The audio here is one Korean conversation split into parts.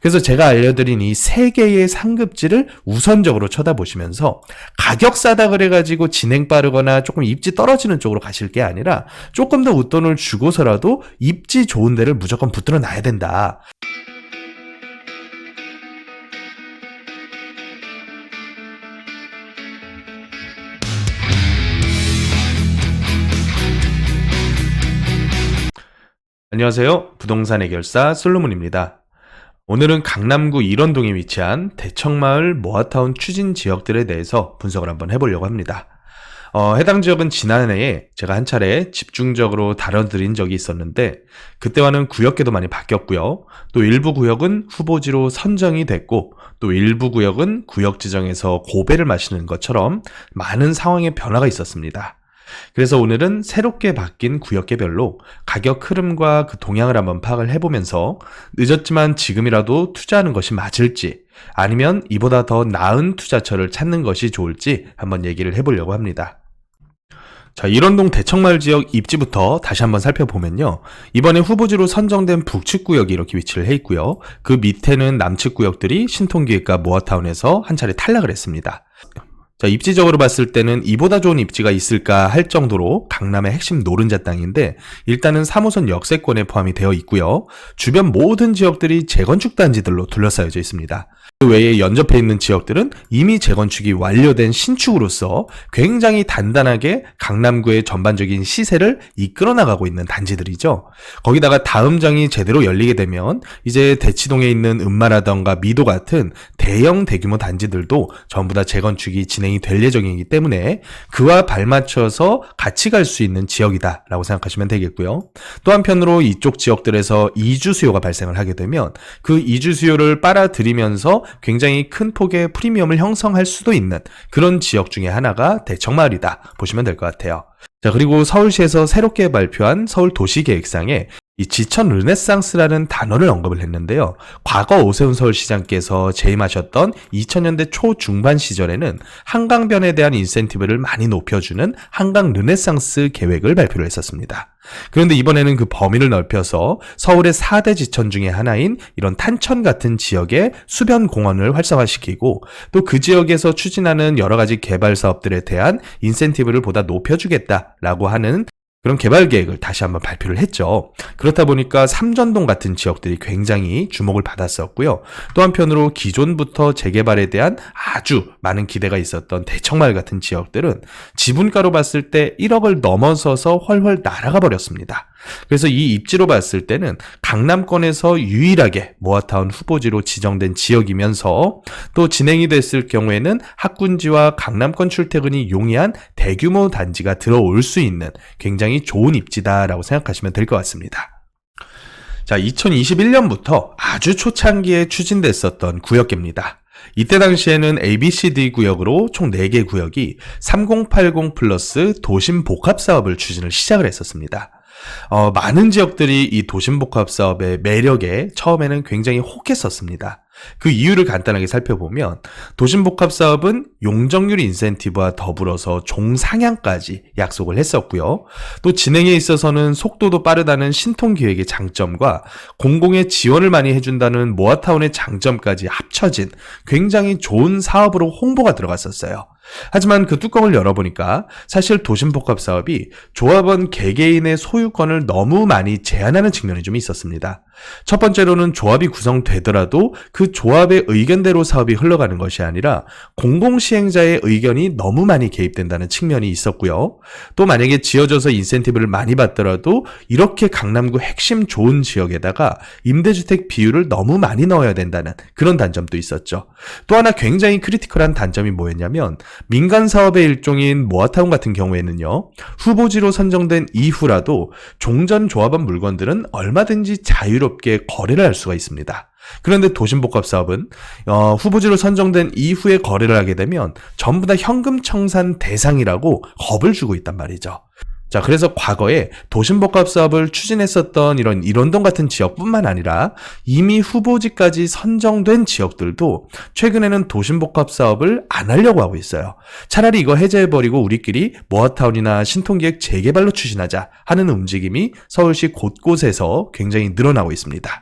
그래서 제가 알려드린 이 3개의 상급지를 우선적으로 쳐다보시면서 가격 싸다 그래가지고 진행 빠르거나 조금 입지 떨어지는 쪽으로 가실 게 아니라 조금 더 웃돈을 주고서라도 입지 좋은 데를 무조건 붙들어 놔야 된다. 안녕하세요. 부동산 해결사 솔로몬입니다. 오늘은 강남구 일원동에 위치한 대청마을 모아타운 추진 지역들에 대해서 분석을 한번 해보려고 합니다. 해당 지역은 지난해에 제가 한 차례 집중적으로 다뤄드린 적이 있었는데 그때와는 구역계도 많이 바뀌었고요. 또 일부 구역은 후보지로 선정이 됐고 또 일부 구역은 구역 지정에서 고배를 마시는 것처럼 많은 상황의 변화가 있었습니다. 그래서 오늘은 새롭게 바뀐 구역계별로 가격 흐름과 그 동향을 한번 파악을 해보면서 늦었지만 지금이라도 투자하는 것이 맞을지 아니면 이보다 더 나은 투자처를 찾는 것이 좋을지 한번 얘기를 해보려고 합니다. 자, 일원동 대청마을 지역 입지부터 다시 한번 살펴보면요. 이번에 후보지로 선정된 북측 구역이 이렇게 위치를 해 있고요. 그 밑에는 남측 구역들이 신통기획과 모아타운에서 한 차례 탈락을 했습니다. 자, 입지적으로 봤을 때는 이보다 좋은 입지가 있을까 할 정도로 강남의 핵심 노른자 땅인데 일단은 3호선 역세권에 포함이 되어 있고요. 주변 모든 지역들이 재건축 단지들로 둘러싸여져 있습니다. 그 외에 연접해 있는 지역들은 이미 재건축이 완료된 신축으로서 굉장히 단단하게 강남구의 전반적인 시세를 이끌어 나가고 있는 단지들이죠. 거기다가 다음 장이 제대로 열리게 되면 이제 대치동에 있는 음마라던가 미도 같은 대형 대규모 단지들도 전부 다 재건축이 진행이 될 예정이기 때문에 그와 발맞춰서 같이 갈 수 있는 지역이다라고 생각하시면 되겠고요. 또 한편으로 이쪽 지역들에서 이주 수요가 발생을 하게 되면 그 이주 수요를 빨아들이면서 굉장히 큰 폭의 프리미엄을 형성할 수도 있는 그런 지역 중에 하나가 대청마을이다 보시면 될 것 같아요. 자, 그리고 서울시에서 새롭게 발표한 서울 도시계획상에 이 지천 르네상스라는 단어를 언급을 했는데요. 과거 오세훈 서울시장께서 재임하셨던 2000년대 초중반 시절에는 한강변에 대한 인센티브를 많이 높여주는 한강 르네상스 계획을 발표를 했었습니다. 그런데 이번에는 그 범위를 넓혀서 서울의 4대 지천 중에 하나인 이런 탄천 같은 지역의 수변 공원을 활성화시키고 또 그 지역에서 추진하는 여러 가지 개발 사업들에 대한 인센티브를 보다 높여주겠다라고 하는 그런 개발 계획을 다시 한번 발표를 했죠. 그렇다 보니까 삼전동 같은 지역들이 굉장히 주목을 받았었고요. 또 한편으로 기존부터 재개발에 대한 아주 많은 기대가 있었던 대청마을 같은 지역들은 지분가로 봤을 때 1억을 넘어서서 훨훨 날아가 버렸습니다. 그래서 이 입지로 봤을 때는 강남권에서 유일하게 모아타운 후보지로 지정된 지역이면서 또 진행이 됐을 경우에는 학군지와 강남권 출퇴근이 용이한 대규모 단지가 들어올 수 있는 굉장히 좋은 입지다라고 생각하시면 될 것 같습니다. 자, 2021년부터 아주 초창기에 추진됐었던 구역계입니다. 이때 당시에는 ABCD 구역으로 총 4개 구역이 3080 플러스 도심 복합 사업을 추진을 시작을 했었습니다. 많은 지역들이 이 도심복합 사업의 매력에 처음에는 굉장히 혹했었습니다. 그 이유를 간단하게 살펴보면 도심복합 사업은 용적률 인센티브와 더불어서 종상향까지 약속을 했었고요. 또 진행에 있어서는 속도도 빠르다는 신통기획의 장점과 공공의 지원을 많이 해준다는 모아타운의 장점까지 합쳐진 굉장히 좋은 사업으로 홍보가 들어갔었어요. 하지만 그 뚜껑을 열어보니까 사실 도심복합 사업이 조합원 개개인의 소유권을 너무 많이 제한하는 측면이 좀 있었습니다. 첫 번째로는 조합이 구성되더라도 그 조합의 의견대로 사업이 흘러가는 것이 아니라 공공시행자의 의견이 너무 많이 개입된다는 측면이 있었고요. 또 만약에 지어져서 인센티브를 많이 받더라도 이렇게 강남구 핵심 좋은 지역에다가 임대주택 비율을 너무 많이 넣어야 된다는 그런 단점도 있었죠. 또 하나 굉장히 크리티컬한 단점이 뭐였냐면 민간 사업의 일종인 모아타운 같은 경우에는요. 후보지로 선정된 이후라도 종전 조합원 물건들은 얼마든지 자유롭게 거래를 할 수가 있습니다. 그런데 도심복합 사업은 후보지로 선정된 이후에 거래를 하게 되면 전부 다 현금 청산 대상이라고 겁을 주고 있단 말이죠. 자, 그래서 과거에 도심복합 사업을 추진했었던 이런 일원동 같은 지역뿐만 아니라 이미 후보지까지 선정된 지역들도 최근에는 도심복합 사업을 안 하려고 하고 있어요. 차라리 이거 해제해버리고 우리끼리 모아타운이나 신통기획 재개발로 추진하자 하는 움직임이 서울시 곳곳에서 굉장히 늘어나고 있습니다.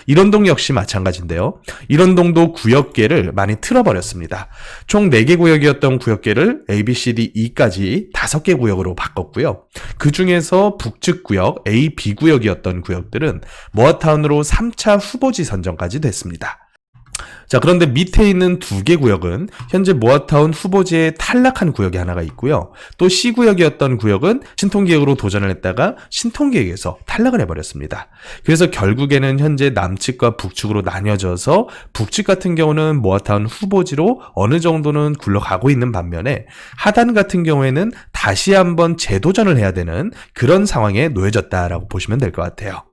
일원동 역시 마찬가지인데요. 일원동도 구역계를 많이 틀어버렸습니다. 총 4개 구역이었던 구역계를 A, B, C, D, E까지 5개 구역으로 바꿨고요. 그 중에서 북측 구역, A, B 구역이었던 구역들은 모아타운으로 3차 후보지 선정까지 됐습니다. 자, 그런데 밑에 있는 2개 구역은 현재 모아타운 후보지에 탈락한 구역이 하나가 있고요. 또 C구역이었던 구역은 신통기획으로 도전을 했다가 신통기획에서 탈락을 해버렸습니다. 그래서 결국에는 현재 남측과 북측으로 나뉘어져서 북측 같은 경우는 모아타운 후보지로 어느 정도는 굴러가고 있는 반면에 하단 같은 경우에는 다시 한번 재도전을 해야 되는 그런 상황에 놓여졌다라고 보시면 될 것 같아요.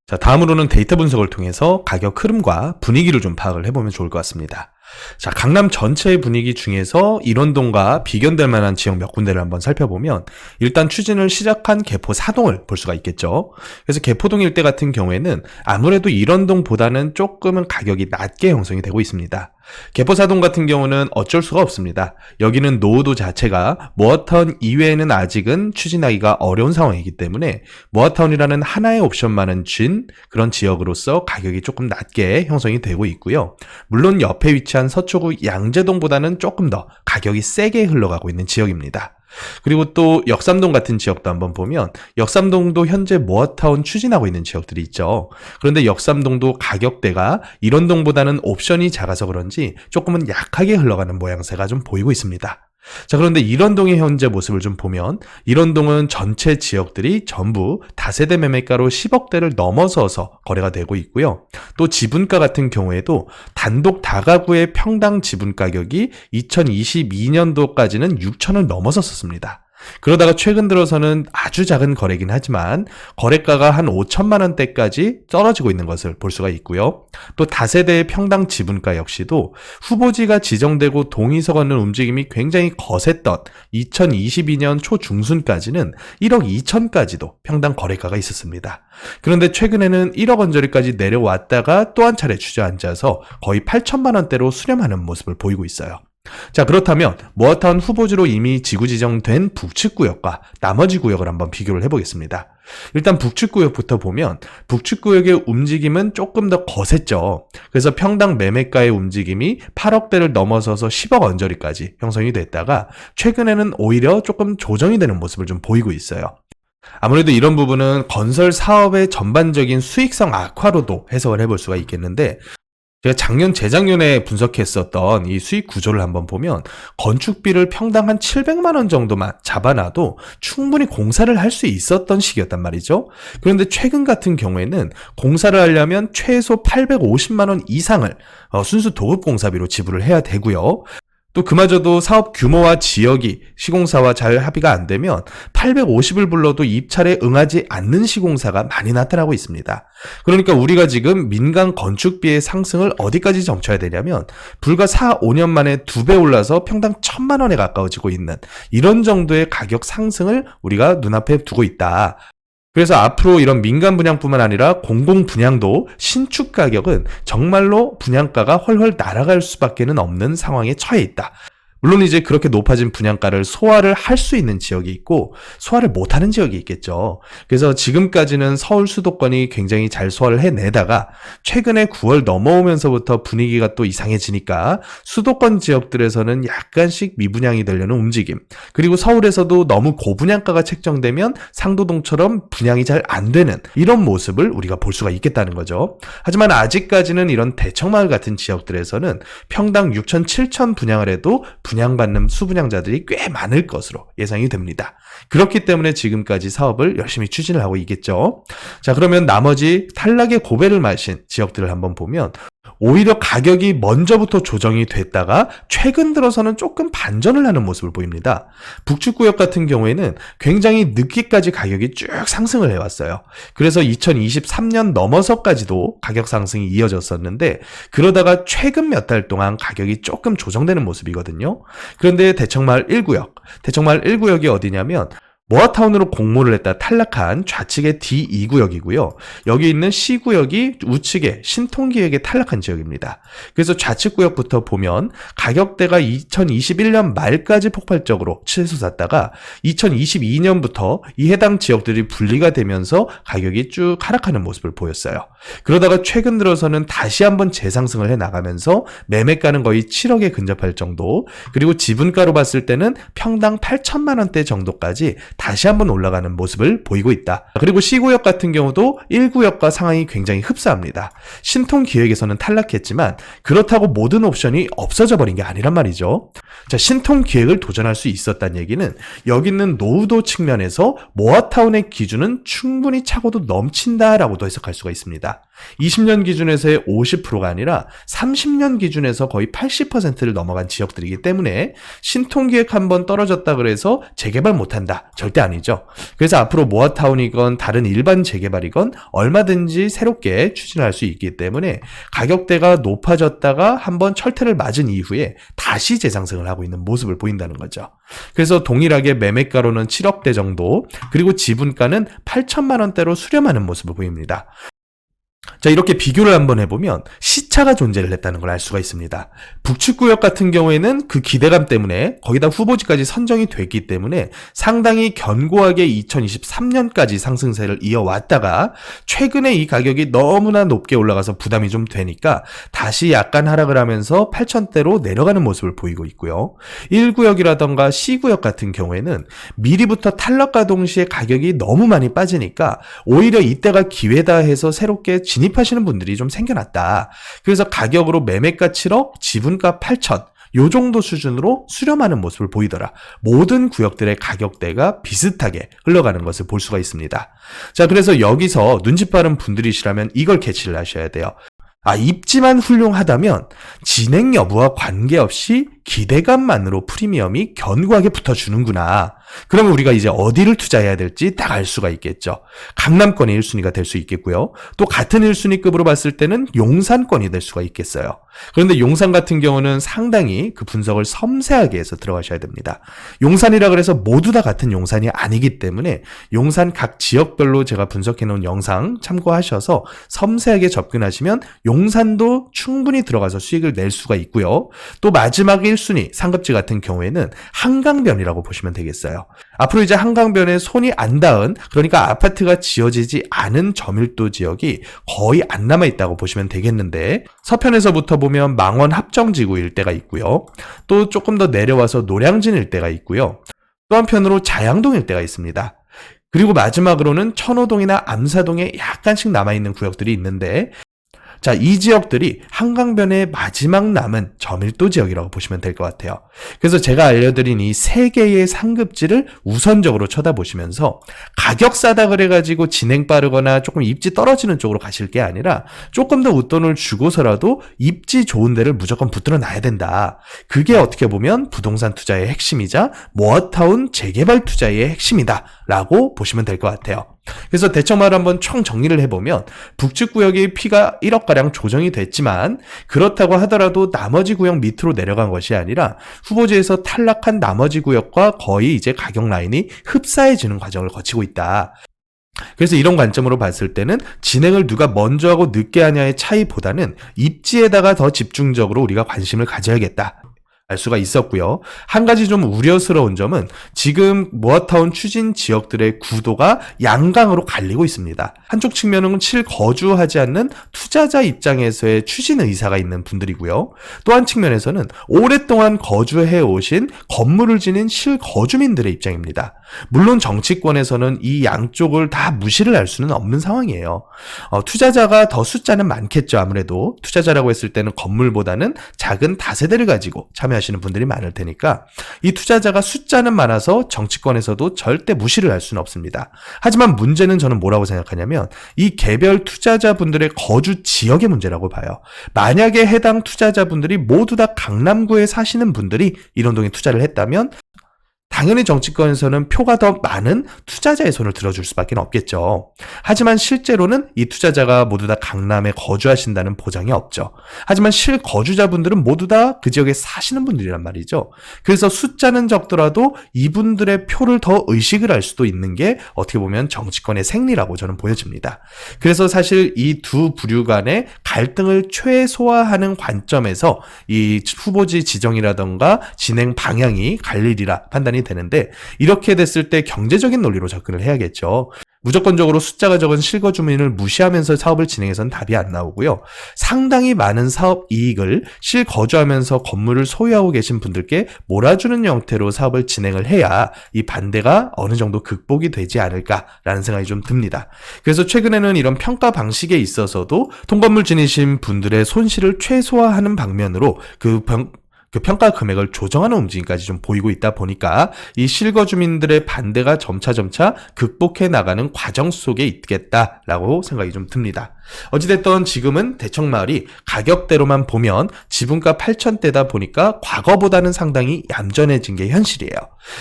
자, 다음으로는 데이터 분석을 통해서 가격 흐름과 분위기를 좀 파악을 해보면 좋을 것 같습니다. 자, 강남 전체의 분위기 중에서 일원동과 비견될 만한 지역 몇 군데를 한번 살펴보면 일단 추진을 시작한 개포 사동을 볼 수가 있겠죠. 그래서 개포동 일대 같은 경우에는 아무래도 일원동보다는 조금은 가격이 낮게 형성이 되고 있습니다. 개포사동 같은 경우는 어쩔 수가 없습니다. 여기는 노후도 자체가 모아타운 이외에는 아직은 추진하기가 어려운 상황이기 때문에 모아타운이라는 하나의 옵션만은 쥔 그런 지역으로서 가격이 조금 낮게 형성이 되고 있고요. 물론 옆에 위치한 서초구 양재동보다는 조금 더 가격이 세게 흘러가고 있는 지역입니다. 그리고 또 역삼동 같은 지역도 한번 보면 역삼동도 현재 모아타운 추진하고 있는 지역들이 있죠. 그런데 역삼동도 가격대가 일원동보다는 옵션이 작아서 그런지 조금은 약하게 흘러가는 모양새가 좀 보이고 있습니다. 자, 그런데 일원동의 현재 모습을 좀 보면 일원동은 전체 지역들이 전부 다세대 매매가로 10억대를 넘어서서 거래가 되고 있고요. 또 지분가 같은 경우에도 단독 다가구의 평당 지분 가격이 2022년도까지는 6천을 넘어섰습니다. 그러다가 최근 들어서는 아주 작은 거래긴 하지만 거래가가 한 5천만 원대까지 떨어지고 있는 것을 볼 수가 있고요. 또 다세대의 평당 지분가 역시도 후보지가 지정되고 동의서 걷는 움직임이 굉장히 거셌던 2022년 초중순까지는 1억 2천까지도 평당 거래가가 있었습니다. 그런데 최근에는 1억 원저리까지 내려왔다가 또 한 차례 주저앉아서 거의 8천만 원대로 수렴하는 모습을 보이고 있어요. 자, 그렇다면 모아타운 후보지로 이미 지구 지정된 북측 구역과 나머지 구역을 한번 비교를 해보겠습니다. 일단 북측 구역부터 보면 북측 구역의 움직임은 조금 더 거셌죠. 그래서 평당 매매가의 움직임이 8억대를 넘어서서 10억 언저리까지 형성이 됐다가 최근에는 오히려 조금 조정이 되는 모습을 좀 보이고 있어요. 아무래도 이런 부분은 건설 사업의 전반적인 수익성 악화로도 해석을 해볼 수가 있겠는데, 제가 작년, 재작년에 분석했었던 이 수익 구조를 한번 보면 건축비를 평당 한 700만 원 정도만 잡아놔도 충분히 공사를 할 수 있었던 시기였단 말이죠. 그런데 최근 같은 경우에는 공사를 하려면 최소 850만 원 이상을 순수 도급 공사비로 지불을 해야 되고요. 또 그마저도 사업 규모와 지역이 시공사와 잘 합의가 안 되면 850을 불러도 입찰에 응하지 않는 시공사가 많이 나타나고 있습니다. 그러니까 우리가 지금 민간 건축비의 상승을 어디까지 점쳐야 되냐면 불과 4, 5년 만에 2배 올라서 평당 1,000만 원에 가까워지고 있는 이런 정도의 가격 상승을 우리가 눈앞에 두고 있다. 그래서 앞으로 이런 민간 분양뿐만 아니라 공공 분양도 신축 가격은 정말로 분양가가 훨훨 날아갈 수밖에는 없는 상황에 처해 있다. 물론 이제 그렇게 높아진 분양가를 소화를 할 수 있는 지역이 있고 소화를 못하는 지역이 있겠죠. 그래서 지금까지는 서울 수도권이 굉장히 잘 소화를 해내다가 최근에 9월 넘어오면서부터 분위기가 또 이상해지니까 수도권 지역들에서는 약간씩 미분양이 되려는 움직임, 그리고 서울에서도 너무 고분양가가 책정되면 상도동처럼 분양이 잘 안 되는 이런 모습을 우리가 볼 수가 있겠다는 거죠. 하지만 아직까지는 이런 대청마을 같은 지역들에서는 평당 6천, 7천 분양을 해도 분양받는 수분양자들이 꽤 많을 것으로 예상이 됩니다. 그렇기 때문에 지금까지 사업을 열심히 추진을 하고 있겠죠. 자, 그러면 나머지 탈락의 고배를 마신 지역들을 한번 보면 오히려 가격이 먼저부터 조정이 됐다가 최근 들어서는 조금 반전을 하는 모습을 보입니다. 북측구역 같은 경우에는 굉장히 늦게까지 가격이 쭉 상승을 해왔어요. 그래서 2023년 넘어서까지도 가격 상승이 이어졌었는데 그러다가 최근 몇 달 동안 가격이 조금 조정되는 모습이거든요. 그런데 대청마을 1구역, 대청마을 1구역이 어디냐면 모아타운으로 공모를 했다 탈락한 좌측의 D2구역이고요. 여기 있는 C구역이 우측의 신통기획에 탈락한 지역입니다. 그래서 좌측 구역부터 보면 가격대가 2021년 말까지 폭발적으로 치솟았다가 2022년부터 이 해당 지역들이 분리가 되면서 가격이 쭉 하락하는 모습을 보였어요. 그러다가 최근 들어서는 다시 한번 재상승을 해 나가면서 매매가는 거의 7억에 근접할 정도, 그리고 지분가로 봤을 때는 평당 8천만 원대 정도까지 다시 한번 올라가는 모습을 보이고 있다. 그리고 C구역 같은 경우도 1구역과 상황이 굉장히 흡사합니다. 신통기획에서는 탈락했지만 그렇다고 모든 옵션이 없어져 버린 게 아니란 말이죠. 자, 신통기획을 도전할 수 있었다는 얘기는 여기 있는 노후도 측면에서 모아타운의 기준은 충분히 차고도 넘친다라고도 해석할 수가 있습니다. 20년 기준에서의 50%가 아니라 30년 기준에서 거의 80%를 넘어간 지역들이기 때문에 신통기획 한번 떨어졌다 그래서 재개발 못한다. 절대 아니죠. 그래서 앞으로 모아타운이건 다른 일반 재개발이건 얼마든지 새롭게 추진할 수 있기 때문에 가격대가 높아졌다가 한번 철퇴를 맞은 이후에 다시 재상승을 하고 있는 모습을 보인다는 거죠. 그래서 동일하게 매매가로는 7억대 정도, 그리고 지분가는 8천만 원대로 수렴하는 모습을 보입니다. 자, 이렇게 비교를 한번 해보면 시차가 존재를 했다는 걸 알 수가 있습니다. 북측구역 같은 경우에는 그 기대감 때문에 거기다 후보지까지 선정이 됐기 때문에 상당히 견고하게 2023년까지 상승세를 이어왔다가 최근에 이 가격이 너무나 높게 올라가서 부담이 좀 되니까 다시 약간 하락을 하면서 8천대로 내려가는 모습을 보이고 있고요. 1구역이라던가 C구역 같은 경우에는 미리부터 탈락과 동시에 가격이 너무 많이 빠지니까 오히려 이때가 기회다 해서 새롭게 진입하시는 분들이 좀 생겨났다. 그래서 가격으로 매매가 7억, 지분가 8천, 요 정도 수준으로 수렴하는 모습을 보이더라. 모든 구역들의 가격대가 비슷하게 흘러가는 것을 볼 수가 있습니다. 자, 그래서 여기서 눈치 빠른 분들이시라면 이걸 캐치를 하셔야 돼요. 입지만 훌륭하다면 진행 여부와 관계없이 기대감만으로 프리미엄이 견고하게 붙어주는구나. 그러면 우리가 이제 어디를 투자해야 될지 딱 알 수가 있겠죠. 강남권이 1순위가 될 수 있겠고요. 또 같은 1순위급으로 봤을 때는 용산권이 될 수가 있겠어요. 그런데 용산 같은 경우는 상당히 그 분석을 섬세하게 해서 들어가셔야 됩니다. 용산이라 그래서 모두 다 같은 용산이 아니기 때문에 용산 각 지역별로 제가 분석해 놓은 영상 참고하셔서 섬세하게 접근하시면 용산도 충분히 들어가서 수익을 낼 수가 있고요. 또 마지막 1순위 상급지 같은 경우에는 한강변이라고 보시면 되겠어요. 앞으로 이제 한강변에 손이 안 닿은, 그러니까 아파트가 지어지지 않은 저밀도 지역이 거의 안 남아있다고 보시면 되겠는데, 서편에서부터 보면 망원 합정지구 일대가 있고요. 또 조금 더 내려와서 노량진 일대가 있고요. 또 한편으로 자양동 일대가 있습니다. 그리고 마지막으로는 천호동이나 암사동에 약간씩 남아있는 구역들이 있는데, 자, 이 지역들이 한강변의 마지막 남은 저밀도 지역이라고 보시면 될 것 같아요. 그래서 제가 알려드린 이 세 개의 상급지를 우선적으로 쳐다보시면서 가격 싸다 그래가지고 진행 빠르거나 조금 입지 떨어지는 쪽으로 가실 게 아니라 조금 더 웃돈을 주고서라도 입지 좋은 데를 무조건 붙들어 놔야 된다. 그게 어떻게 보면 부동산 투자의 핵심이자 모아타운 재개발 투자의 핵심이다 라고 보시면 될 것 같아요. 그래서 대청마을 한번 총 정리를 해보면 북측 구역이 피가 1억가량 조정이 됐지만 그렇다고 하더라도 나머지 구역 밑으로 내려간 것이 아니라 후보지에서 탈락한 나머지 구역과 거의 이제 가격 라인이 흡사해지는 과정을 거치고 있다. 그래서 이런 관점으로 봤을 때는 진행을 누가 먼저 하고 늦게 하냐의 차이보다는 입지에다가 더 집중적으로 우리가 관심을 가져야겠다. 알 수가 있었고요. 한 가지 좀 우려스러운 점은 지금 모아타운 추진 지역들의 구도가 양강으로 갈리고 있습니다. 한쪽 측면은 실거주하지 않는 투자자 입장에서의 추진 의사가 있는 분들이고요. 또 한 측면에서는 오랫동안 거주해 오신 건물을 지닌 실거주민들의 입장입니다. 물론 정치권에서는 이 양쪽을 다 무시를 할 수는 없는 상황이에요. 투자자가 더 숫자는 많겠죠. 아무래도 투자자라고 했을 때는 건물보다는 작은 다세대를 가지고 참여하시는 분들이 많을 테니까 이 투자자가 숫자는 많아서 정치권에서도 절대 무시를 할 수는 없습니다. 하지만 문제는 저는 뭐라고 생각하냐면 이 개별 투자자분들의 거주 지역의 문제라고 봐요. 만약에 해당 투자자분들이 모두 다 강남구에 사시는 분들이 이런동에 투자를 했다면 당연히 정치권에서는 표가 더 많은 투자자의 손을 들어줄 수밖에 없겠죠. 하지만 실제로는 이 투자자가 모두 다 강남에 거주하신다는 보장이 없죠. 하지만 실거주자분들은 모두 다 그 지역에 사시는 분들이란 말이죠. 그래서 숫자는 적더라도 이분들의 표를 더 의식을 할 수도 있는 게 어떻게 보면 정치권의 생리라고 저는 보여집니다. 그래서 사실 이 두 부류 간의 갈등을 최소화하는 관점에서 이 후보지 지정이라던가 진행 방향이 갈리리라 판단이 되는데, 이렇게 됐을 때 경제적인 논리로 접근을 해야겠죠. 무조건적으로 숫자가 적은 실거주민을 무시하면서 사업을 진행해서는 답이 안 나오고요. 상당히 많은 사업 이익을 실거주하면서 건물을 소유하고 계신 분들께 몰아주는 형태로 사업을 진행을 해야 이 반대가 어느 정도 극복이 되지 않을까라는 생각이 좀 듭니다. 그래서 최근에는 이런 평가 방식에 있어서도 통건물 지니신 분들의 손실을 최소화하는 방면으로 그 평가 금액을 조정하는 움직임까지 좀 보이고 있다 보니까 이 실거주민들의 반대가 점차 극복해 나가는 과정 속에 있겠다라고 생각이 좀 듭니다. 어찌됐든 지금은 대청마을이 가격대로만 보면 지분가 8,000대다 보니까 과거보다는 상당히 얌전해진 게 현실이에요.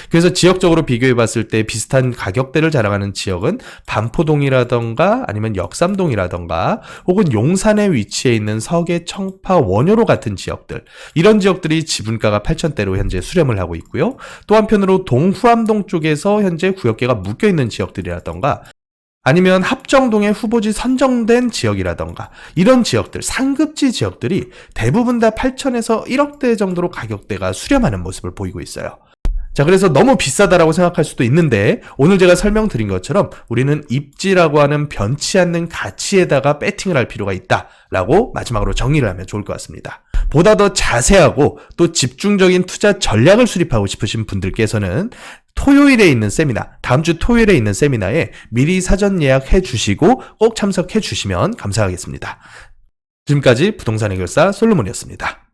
그래서 지역적으로 비교해 봤을 때 비슷한 가격대를 자랑하는 지역은 반포동이라던가 아니면 역삼동이라던가 혹은 용산에 위치해 있는 서계, 청파, 원효로 같은 지역들, 이런 지역들이 지분가가 8,000대로 현재 수렴을 하고 있고요. 또 한편으로 동후암동 쪽에서 현재 구역계가 묶여있는 지역들이라던가 아니면 합정동에 후보지 선정된 지역이라던가 이런 지역들, 상급지 지역들이 대부분 다 8천에서 1억대 정도로 가격대가 수렴하는 모습을 보이고 있어요. 자, 그래서 너무 비싸다라고 생각할 수도 있는데 오늘 제가 설명드린 것처럼 우리는 입지라고 하는 변치 않는 가치에다가 배팅을 할 필요가 있다라고 마지막으로 정리를 하면 좋을 것 같습니다. 보다 더 자세하고 또 집중적인 투자 전략을 수립하고 싶으신 분들께서는 토요일에 있는 세미나, 다음 주 토요일에 있는 세미나에 미리 사전 예약해 주시고 꼭 참석해 주시면 감사하겠습니다. 지금까지 부동산 해결사 솔로몬이었습니다.